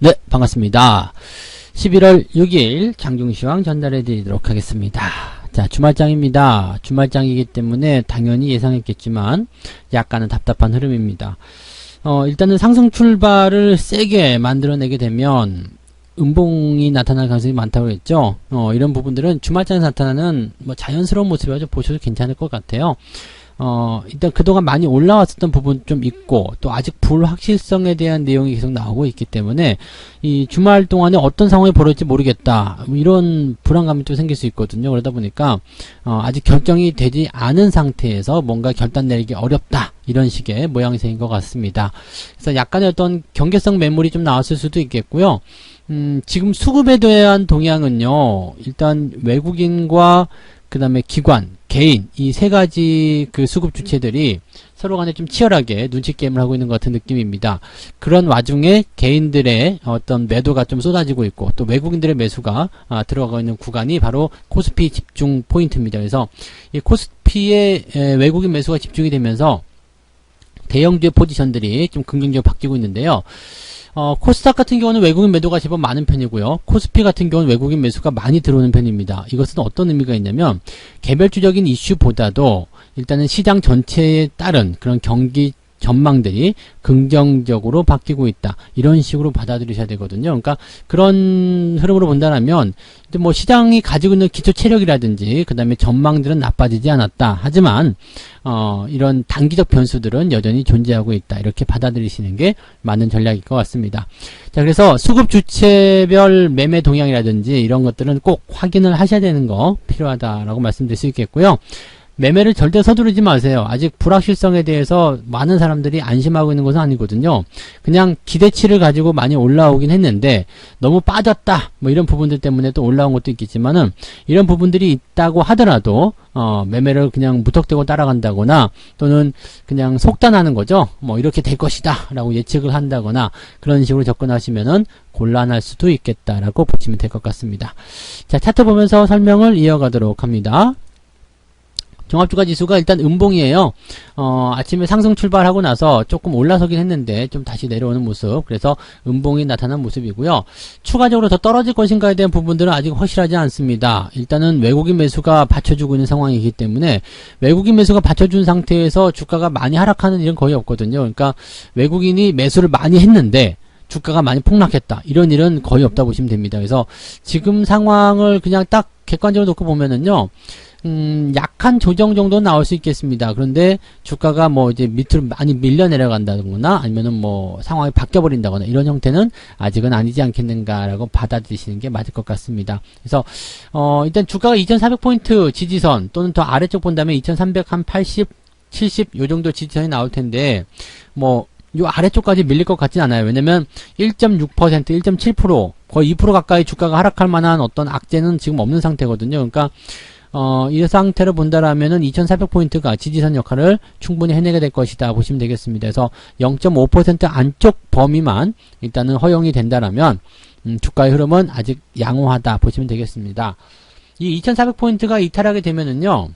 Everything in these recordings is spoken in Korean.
네, 반갑습니다. 11월 6일 장중시황 전달해 드리도록 하겠습니다. 자, 주말장입니다. 주말장이기 때문에 당연히 예상했겠지만 약간은 답답한 흐름입니다. 일단은 상승 출발을 세게 만들어내게 되면 음봉이 나타날 가능성이 많다고 했죠. 이런 부분들은 주말장에서 나타나는 뭐 자연스러운 모습이라고 보셔도 괜찮을 것 같아요. 일단 그동안 많이 올라왔었던 부분 좀 있고, 또 아직 불확실성에 대한 내용이 계속 나오고 있기 때문에, 이 주말 동안에 어떤 상황이 벌어질지 모르겠다. 이런 불안감이 또 생길 수 있거든요. 그러다 보니까, 아직 결정이 되지 않은 상태에서 뭔가 결단 내리기 어렵다. 이런 식의 모양새인 것 같습니다. 그래서 약간의 어떤 경계성 매물이 좀 나왔을 수도 있겠고요. 지금 수급에 대한 동향은요, 일단 외국인과 그 다음에 기관, 개인, 이 세 가지 그 수급 주체들이 서로 간에 좀 치열하게 눈치 게임을 하고 있는 것 같은 느낌입니다. 그런 와중에 개인들의 어떤 매도가 좀 쏟아지고 있고, 또 외국인들의 매수가 들어가고 있는 구간이 바로 코스피 집중 포인트입니다. 그래서 이 코스피의 외국인 매수가 집중이 되면서 대형주의 포지션들이 좀 긍정적으로 바뀌고 있는데요. 코스닥 같은 경우는 외국인 매도가 제법 많은 편이고요. 코스피 같은 경우는 외국인 매수가 많이 들어오는 편입니다. 이것은 어떤 의미가 있냐면 개별주적인 이슈보다도 일단은 시장 전체에 따른 그런 경기 전망들이 긍정적으로 바뀌고 있다. 이런 식으로 받아들이셔야 되거든요. 그러니까 그런 흐름으로 본다면 뭐 시장이 가지고 있는 기초 체력이라든지 그 다음에 전망들은 나빠지지 않았다. 하지만 이런 단기적 변수들은 여전히 존재하고 있다. 이렇게 받아들이시는 게 맞는 전략일 것 같습니다. 자, 그래서 수급 주체별 매매 동향이라든지 이런 것들은 꼭 확인을 하셔야 되는 거 필요하다라고 말씀드릴 수 있겠고요. 매매를 절대 서두르지 마세요. 아직 불확실성에 대해서 많은 사람들이 안심하고 있는 것은 아니거든요. 그냥 기대치를 가지고 많이 올라오긴 했는데 너무 빠졌다 뭐 이런 부분들 때문에 또 올라온 것도 있겠지만은 이런 부분들이 있다고 하더라도 매매를 그냥 무턱대고 따라간다거나 또는 그냥 속단하는 거죠. 뭐 이렇게 될 것이다 라고 예측을 한다거나 그런 식으로 접근하시면은 곤란할 수도 있겠다라고 보시면 될 것 같습니다. 자, 차트 보면서 설명을 이어가도록 합니다. 종합주가지수가 일단 음봉이에요. 아침에 상승 출발하고 나서 조금 올라서긴 했는데 좀 다시 내려오는 모습. 그래서 음봉이 나타난 모습이고요. 추가적으로 더 떨어질 것인가에 대한 부분들은 아직 확실하지 않습니다. 일단은 외국인 매수가 받쳐주고 있는 상황이기 때문에 외국인 매수가 받쳐준 상태에서 주가가 많이 하락하는 일은 거의 없거든요. 그러니까 외국인이 매수를 많이 했는데 주가가 많이 폭락했다. 이런 일은 거의 없다 보시면 됩니다. 그래서 지금 상황을 그냥 딱 객관적으로 놓고 보면은요. 약한 조정 정도 나올 수 있겠습니다. 그런데 주가가 뭐 이제 밑으로 많이 밀려 내려간다거나 아니면은 뭐 상황이 바뀌어 버린다거나 이런 형태는 아직은 아니지 않겠는가라고 받아들이시는 게 맞을 것 같습니다. 그래서 일단 주가가 2400포인트 지지선 또는 더 아래쪽 본다면 2300 한 80, 70 요 정도 지지선이 나올 텐데 뭐 요 아래쪽까지 밀릴 것 같진 않아요. 왜냐면 1.6%, 1.7% 거의 2% 가까이 주가가 하락할 만한 어떤 악재는 지금 없는 상태거든요. 그러니까 이 상태로 본다라면은 2400포인트가 지지선 역할을 충분히 해내게 될 것이다 보시면 되겠습니다. 그래서 0.5% 안쪽 범위만 일단은 허용이 된다라면 주가의 흐름은 아직 양호하다 보시면 되겠습니다. 이 2400포인트가 이탈하게 되면은요.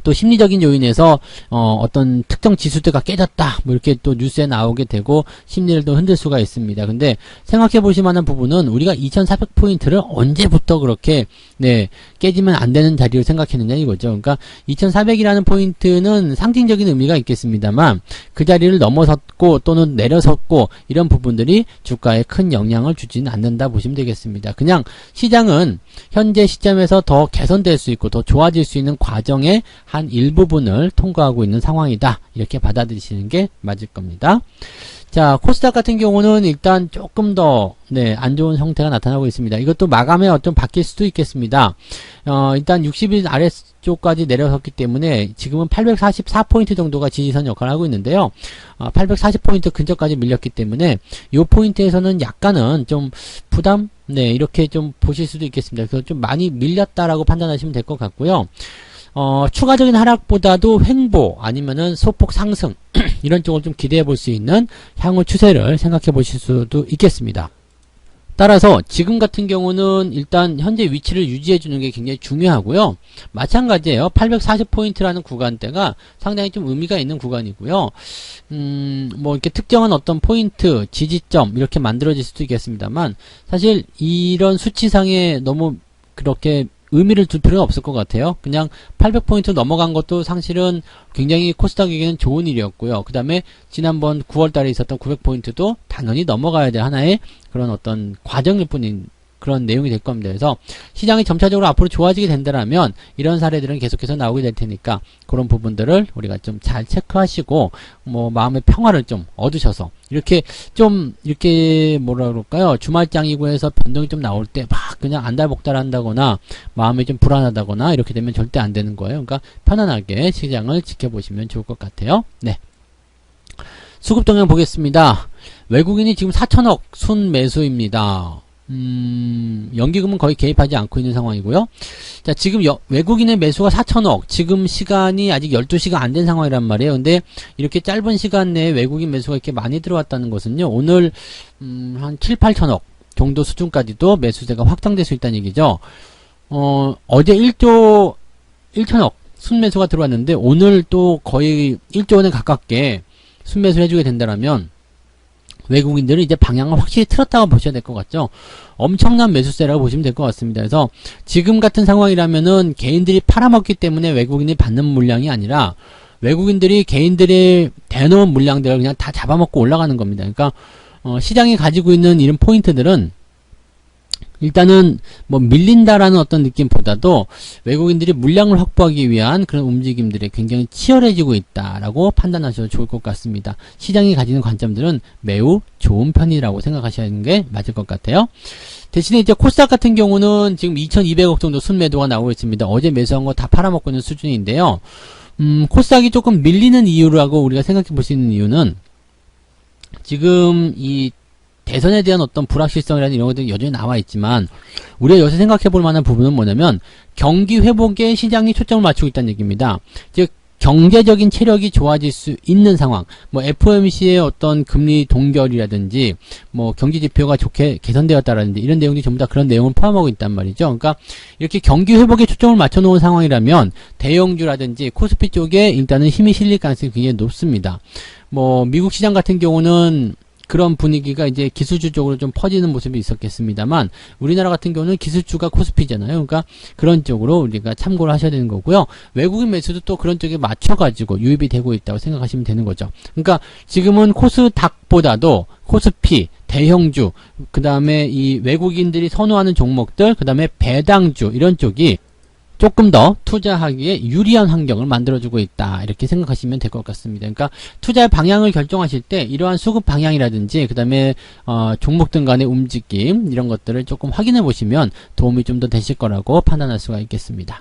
또 심리적인 요인에서 어떤 특정 지수대가 깨졌다 뭐 이렇게 또 뉴스에 나오게 되고 심리를 또 흔들 수가 있습니다. 근데 생각해 보실 만한 부분은 우리가 2400포인트를 언제부터 그렇게 깨지면 안 되는 자리로 생각했느냐 이거죠. 그러니까 2400이라는 포인트는 상징적인 의미가 있겠습니다만 그 자리를 넘어섰고 또는 내려섰고 이런 부분들이 주가에 큰 영향을 주지는 않는다 보시면 되겠습니다. 그냥 시장은 현재 시점에서 더 개선될 수 있고 더 좋아질 수 있는 과정에 한 일부분을 통과하고 있는 상황이다. 이렇게 받아들이시는 게 맞을 겁니다. 자, 코스닥 같은 경우는 일단 조금 더 안 좋은 형태가 나타나고 있습니다. 이것도 마감에 좀 바뀔 수도 있겠습니다. 일단 60일 아래쪽까지 내려섰기 때문에 지금은 844포인트 정도가 지지선 역할을 하고 있는데요. 840포인트 근처까지 밀렸기 때문에 이 포인트에서는 약간은 좀 부담 이렇게 좀 보실 수도 있겠습니다. 그래서 좀 많이 밀렸다라고 판단하시면 될 것 같고요. 추가적인 하락보다도 횡보 아니면은 소폭 상승 이런 쪽을 좀 기대해 볼 수 있는 향후 추세를 생각해 보실 수도 있겠습니다. 따라서 지금 같은 경우는 일단 현재 위치를 유지해 주는 게 굉장히 중요하고요. 마찬가지예요. 840포인트라는 구간대가 상당히 좀 의미가 있는 구간이고요. 뭐 이렇게 특정한 어떤 포인트, 지지점 이렇게 만들어질 수도 있겠습니다만 사실 이런 수치상에 너무 그렇게 의미를 둘 필요는 없을 것 같아요. 그냥 800포인트 넘어간 것도 사실은 굉장히 코스닥에게는 좋은 일이었고요. 그 다음에 지난번 9월달에 있었던 900포인트도 당연히 넘어가야 될 하나의 그런 어떤 과정일 뿐인 그런 내용이 될 겁니다. 그래서 시장이 점차적으로 앞으로 좋아지게 된다면 이런 사례들은 계속해서 나오게 될 테니까 그런 부분들을 우리가 좀 잘 체크하시고 뭐 마음의 평화를 좀 얻으셔서 이렇게 좀 이렇게 뭐라 그럴까요? 주말장이고 해서 변동이 좀 나올 때 막 그냥 안달복달 한다거나 마음이 좀 불안하다거나 이렇게 되면 절대 안 되는 거예요. 그러니까 편안하게 시장을 지켜보시면 좋을 것 같아요. 네. 수급 동향 보겠습니다. 외국인이 지금 4천억 순매수입니다. 연기금은 거의 개입하지 않고 있는 상황이고요. 자, 지금 외국인의 매수가 4천억, 지금 시간이 아직 12시가 안 된 상황이란 말이에요. 근데 이렇게 짧은 시간 내에 외국인 매수가 이렇게 많이 들어왔다는 것은요, 오늘 한 7, 8천억 정도 수준까지도 매수세가 확장될 수 있다는 얘기죠. 어제 1조 1천억 순매수가 들어왔는데 오늘 또 거의 1조 원에 가깝게 순매수를 해주게 된다면 외국인들은 이제 방향을 확실히 틀었다고 보셔야 될 것 같죠. 엄청난 매수세라고 보시면 될 것 같습니다. 그래서 지금 같은 상황이라면은 개인들이 팔아먹기 때문에 외국인이 받는 물량이 아니라 외국인들이 개인들의 대놓은 물량들을 그냥 다 잡아먹고 올라가는 겁니다. 그러니까 시장이 가지고 있는 이런 포인트들은 일단은 뭐 밀린다라는 어떤 느낌보다도 외국인들이 물량을 확보하기 위한 그런 움직임들이 굉장히 치열해지고 있다라고 판단하셔도 좋을 것 같습니다. 시장이 가지는 관점들은 매우 좋은 편이라고 생각하시는 게 맞을 것 같아요. 대신에 이제 코스닥 같은 경우는 지금 2200억 정도 순매도가 나오고 있습니다. 어제 매수한 거 다 팔아먹고 있는 수준인데요. 코스닥이 조금 밀리는 이유라고 우리가 생각해 볼 수 있는 이유는 지금 이 대선에 대한 어떤 불확실성이라는 이런 것들이 여전히 나와 있지만 우리가 여기서 생각해 볼 만한 부분은 뭐냐면 경기 회복에 시장이 초점을 맞추고 있다는 얘기입니다. 즉 경제적인 체력이 좋아질 수 있는 상황, 뭐 FOMC의 어떤 금리 동결이라든지 뭐 경기 지표가 좋게 개선되었다라든지 이런 내용들이 전부 다 그런 내용을 포함하고 있단 말이죠. 그러니까 이렇게 경기 회복에 초점을 맞춰 놓은 상황이라면 대형주라든지 코스피 쪽에 일단은 힘이 실릴 가능성이 굉장히 높습니다. 뭐 미국 시장 같은 경우는 그런 분위기가 이제 기술주 쪽으로 좀 퍼지는 모습이 있었겠습니다만 우리나라 같은 경우는 기술주가 코스피잖아요. 그러니까 그런 쪽으로 우리가 참고를 하셔야 되는 거고요. 외국인 매수도 또 그런 쪽에 맞춰가지고 유입이 되고 있다고 생각하시면 되는 거죠. 그러니까 지금은 코스닥보다도 코스피, 대형주, 그 다음에 이 외국인들이 선호하는 종목들, 그 다음에 배당주 이런 쪽이 조금 더 투자하기에 유리한 환경을 만들어주고 있다 이렇게 생각하시면 될 것 같습니다. 그러니까 투자의 방향을 결정하실 때 이러한 수급 방향이라든지 그 다음에 종목들 간의 움직임 이런 것들을 조금 확인해 보시면 도움이 좀 더 되실 거라고 판단할 수가 있겠습니다.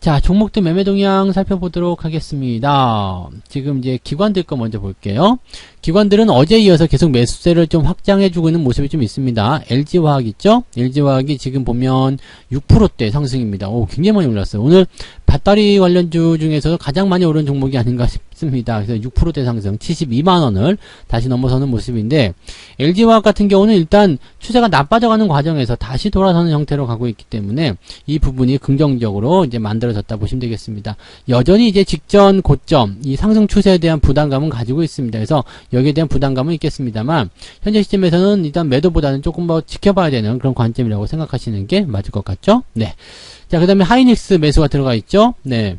자, 종목들 매매 동향 살펴보도록 하겠습니다. 지금 이제 기관들 거 먼저 볼게요. 기관들은 어제 이어서 계속 매수세를 좀 확장해주고 있는 모습이 좀 있습니다. LG화학 있죠? LG화학이 지금 보면 6%대 상승입니다. 오, 굉장히 많이 올랐어요. 오늘 배터리 관련주 중에서 가장 많이 오른 종목이 아닌가 싶습니다. 그래서 6%대 상승 72만원을 다시 넘어서는 모습인데 LG화학 같은 경우는 일단 추세가 나빠져가는 과정에서 다시 돌아서는 형태로 가고 있기 때문에 이 부분이 긍정적으로 이제 만들어졌다 보시면 되겠습니다. 여전히 이제 직전 고점 이 상승 추세에 대한 부담감은 가지고 있습니다. 그래서 여기에 대한 부담감은 있겠습니다만 현재 시점에서는 일단 매도보다는 조금 더 지켜봐야 되는 그런 관점이라고 생각하시는 게 맞을 것 같죠? 네. 자, 그 다음에 하이닉스 매수가 들어가 있죠? 네.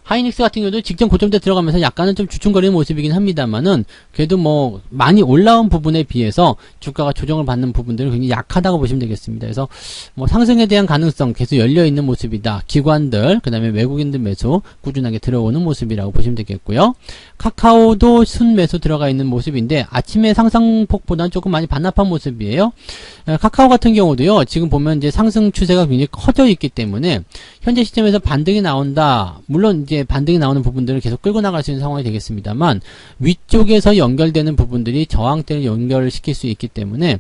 하이닉스 같은 경우도 직전 고점대 들어가면서 약간은 좀 주춤거리는 모습이긴 합니다만은 그래도 뭐 많이 올라온 부분에 비해서 주가가 조정을 받는 부분들은 굉장히 약하다고 보시면 되겠습니다. 그래서 뭐 상승에 대한 가능성 계속 열려 있는 모습이다. 기관들, 그 다음에 외국인들 매수 꾸준하게 들어오는 모습이라고 보시면 되겠고요. 카카오도 순매수 들어가 있는 모습인데 아침에 상승폭보다는 조금 많이 반납한 모습이에요. 카카오 같은 경우도요. 지금 보면 이제 상승 추세가 굉장히 커져 있기 때문에 현재 시점에서 반등이 나온다. 물론 이제 이렇게 반등이 나오는 부분들을 계속 끌고 나갈 수 있는 상황이 되겠습니다만, 위쪽에서 연결되는 부분들이 저항대를 연결시킬 수 있기 때문에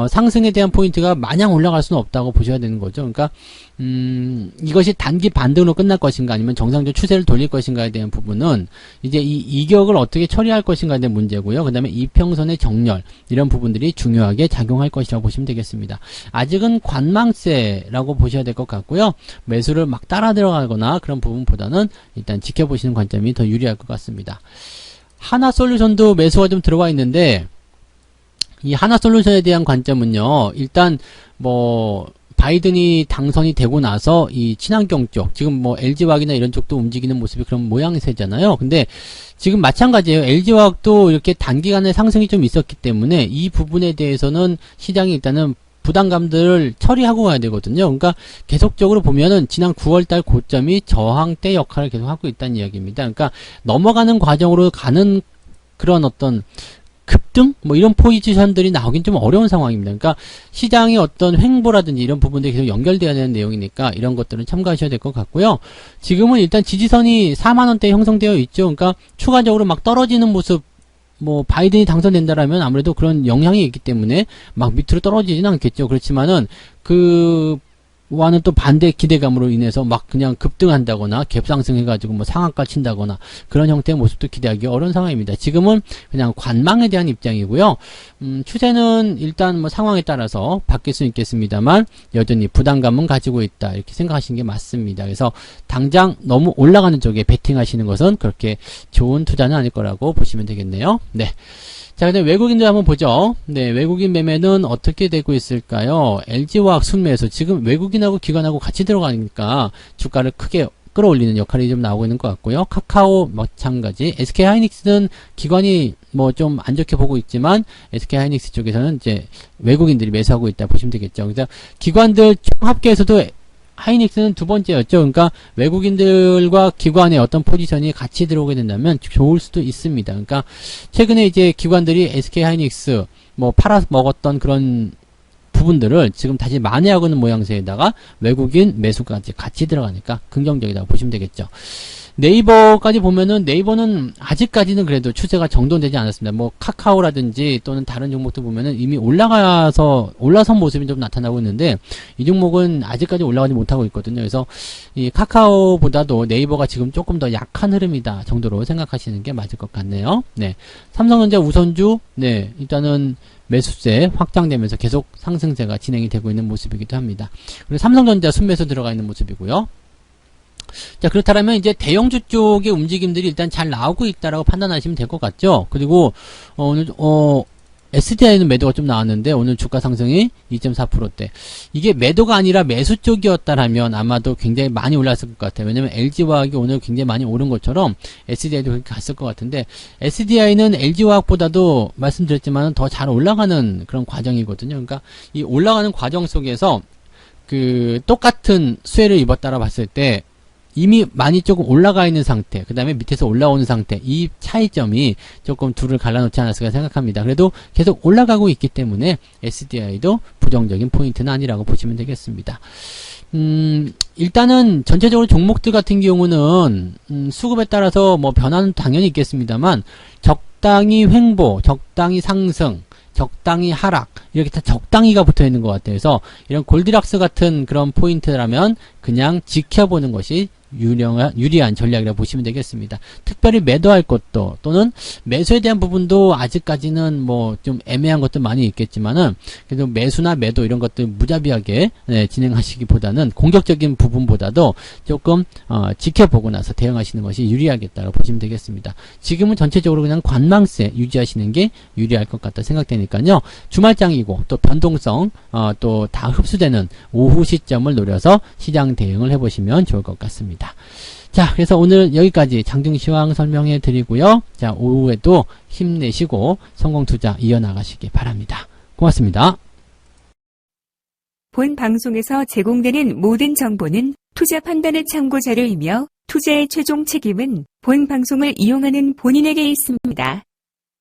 상승에 대한 포인트가 마냥 올라갈 수는 없다고 보셔야 되는 거죠. 그러니까 이것이 단기 반등으로 끝날 것인가 아니면 정상적 추세를 돌릴 것인가에 대한 부분은 이제 이 이격을 어떻게 처리할 것인가에 대한 문제고요. 그 다음에 이평선의 정렬, 이런 부분들이 중요하게 작용할 것이라고 보시면 되겠습니다. 아직은 관망세라고 보셔야 될 것 같고요. 매수를 막 따라 들어가거나 그런 부분보다는 일단 지켜보시는 관점이 더 유리할 것 같습니다. 하나솔루션도 매수가 좀 들어와 있는데, 이 하나솔루션에 대한 관점은요, 일단 바이든이 당선이 되고 나서 이 친환경 쪽, 지금 뭐 LG화학이나 이런 쪽도 움직이는 모습이 그런 모양새잖아요. 근데 지금 마찬가지예요. LG화학도 이렇게 단기간에 상승이 좀 있었기 때문에 이 부분에 대해서는 시장이 일단은 부담감들을 처리하고 가야 되거든요. 그러니까 계속적으로 보면은 지난 9월달 고점이 저항대 역할을 계속 하고 있다는 이야기입니다. 그러니까 넘어가는 과정으로 가는 그런 어떤 급등? 이런 포지션들이 나오긴 좀 어려운 상황입니다. 그러니까 시장의 어떤 횡보라든지 이런 부분들이 계속 연결되어야 되는 내용이니까 이런 것들은 참고하셔야 될 것 같고요. 지금은 일단 지지선이 4만원대에 형성되어 있죠. 그러니까 추가적으로 막 떨어지는 모습, 바이든이 당선된다라면 아무래도 그런 영향이 있기 때문에 막 밑으로 떨어지지는 않겠죠. 그렇지만은 와는 또 반대 기대감으로 인해서 막 그냥 급등한다거나 갭상승해가지고 상한가 친다거나 그런 형태의 모습도 기대하기 어려운 상황입니다. 지금은 그냥 관망에 대한 입장이고요. 추세는 일단 상황에 따라서 바뀔 수 있겠습니다만 여전히 부담감은 가지고 있다, 이렇게 생각하시는 게 맞습니다. 그래서 당장 너무 올라가는 쪽에 베팅하시는 것은 그렇게 좋은 투자는 아닐 거라고 보시면 되겠네요. 네. 자, 근데 외국인들 한번 보죠. 네, 외국인 매매는 어떻게 되고 있을까요? LG화학 순매수. 지금 외국인하고 기관하고 같이 들어가니까 주가를 크게 끌어올리는 역할이 좀 나오고 있는 것 같고요. 카카오 마찬가지. SK하이닉스는 기관이 좀 안 좋게 보고 있지만 SK하이닉스 쪽에서는 이제 외국인들이 매수하고 있다 보시면 되겠죠. 그래서 기관들 총 합계에서도 하이닉스는 두 번째였죠. 그러니까 외국인들과 기관의 어떤 포지션이 같이 들어오게 된다면 좋을 수도 있습니다. 그러니까 최근에 이제 기관들이 SK 하이닉스 팔아 먹었던 그런 부분들을 지금 다시 만회하고 있는 모양새에다가 외국인 매수까지 같이 들어가니까 긍정적이라고 보시면 되겠죠. 네이버까지 보면은 네이버는 아직까지는 그래도 추세가 정돈되지 않았습니다. 카카오라든지 또는 다른 종목도 보면은 이미 올라선 모습이 좀 나타나고 있는데 이 종목은 아직까지 올라가지 못하고 있거든요. 그래서 이 카카오보다도 네이버가 지금 조금 더 약한 흐름이다 정도로 생각하시는 게 맞을 것 같네요. 네. 삼성전자 우선주, 네. 일단은 매수세 확장되면서 계속 상승세가 진행이 되고 있는 모습이기도 합니다. 그리고 삼성전자 순매수 들어가 있는 모습이고요. 자, 그렇다면 이제 대형주 쪽의 움직임들이 일단 잘 나오고 있다라고 판단하시면 될 것 같죠. 그리고 오늘 SDI는 매도가 좀 나왔는데 오늘 주가 상승이 2.4%대. 이게 매도가 아니라 매수 쪽이었다라면 아마도 굉장히 많이 올랐을 것 같아요. 왜냐면 LG화학이 오늘 굉장히 많이 오른 것처럼 SDI도 그렇게 갔을 것 같은데 SDI는 LG화학보다도 말씀드렸지만 더 잘 올라가는 그런 과정이거든요. 그러니까 이 올라가는 과정 속에서 똑같은 수혜를 입었다라 봤을 때 이미 많이 조금 올라가 있는 상태, 그 다음에 밑에서 올라오는 상태, 이 차이점이 조금 둘을 갈라놓지 않았을까 생각합니다. 그래도 계속 올라가고 있기 때문에 SDI도 부정적인 포인트는 아니라고 보시면 되겠습니다. 일단은 전체적으로 종목들 같은 경우는 수급에 따라서 변화는 당연히 있겠습니다만 적당히 횡보, 적당히 상승, 적당히 하락, 이렇게 다 적당히가 붙어 있는 것 같아요. 그래서 이런 골디락스 같은 그런 포인트라면 그냥 지켜보는 것이 유리한 전략이라고 보시면 되겠습니다. 특별히 매도할 것도 또는 매수에 대한 부분도 아직까지는 좀 애매한 것도 많이 있겠지만은 그래도 매수나 매도 이런 것들 무자비하게 진행하시기보다는 공격적인 부분보다도 조금 지켜보고 나서 대응하시는 것이 유리하겠다고 보시면 되겠습니다. 지금은 전체적으로 그냥 관망세 유지하시는 게 유리할 것 같다 생각되니까요. 주말장이고 또 변동성 또 다 흡수되는 오후 시점을 노려서 시장 대응을 해보시면 좋을 것 같습니다. 자, 그래서 오늘 여기까지 장중시황 설명해 드리고요. 자, 오후에도 힘내시고 성공 투자 이어나가시기 바랍니다. 고맙습니다. 본 방송에서 제공되는 모든 정보는 투자 판단의 참고 자료이며 투자의 최종 책임은 본 방송을 이용하는 본인에게 있습니다.